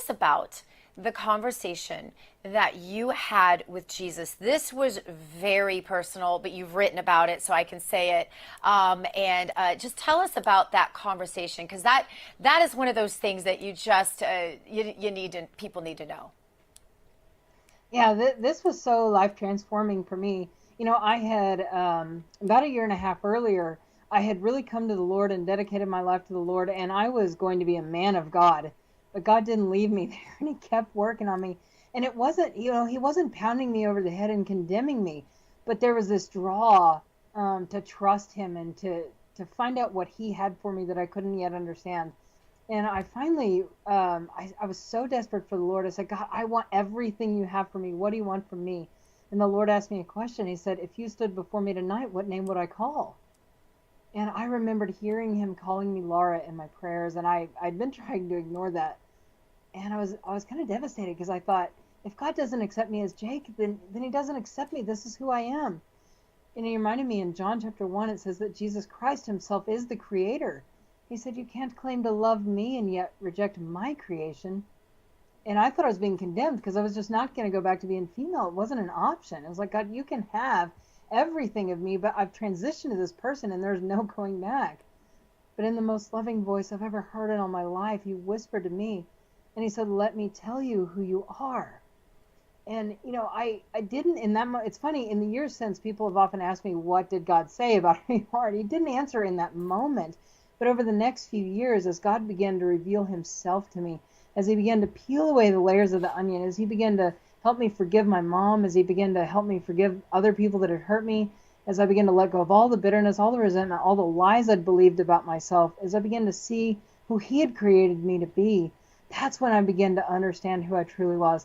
us about the conversation that you had with Jesus. This was very personal, but you've written about it, so I can say it. And just tell us about that conversation, because that is one of those things that you just you need to people need to know. Yeah, this was so life transforming for me. I had about a year and a half earlier, I had really come to the Lord and dedicated my life to the Lord, and I was going to be a man of God. But God didn't leave me there, and He kept working on me. And it wasn't, He wasn't pounding me over the head and condemning me, but there was this draw to trust Him and to find out what He had for me that I couldn't yet understand. And I finally, I was so desperate for the Lord. I said, God, I want everything you have for me. What do you want from me? And the Lord asked me a question. He said, if you stood before me tonight, what name would I call? And I remembered hearing him calling me Laura in my prayers. And I'd been trying to ignore that. And I was kind of devastated because I thought, if God doesn't accept me as Jake, then he doesn't accept me. This is who I am. And he reminded me in John chapter 1, it says that Jesus Christ himself is the creator. He said, you can't claim to love me and yet reject my creation. And I thought I was being condemned because I was just not going to go back to being female. It wasn't an option. It was like, God, you can have everything of me, but I've transitioned to this person and there's no going back. But in the most loving voice I've ever heard in all my life, he whispered to me and he said, let me tell you who you are. And I didn't in that it's funny, in the years since, people have often asked me, what did God say about who you are? And he didn't answer in that moment. But over the next few years, as God began to reveal himself to me, as he began to peel away the layers of the onion, as he began to help me forgive my mom, as he began to help me forgive other people that had hurt me, as I began to let go of all the bitterness, all the resentment, all the lies I'd believed about myself, as I began to see who he had created me to be, that's when I began to understand who I truly was.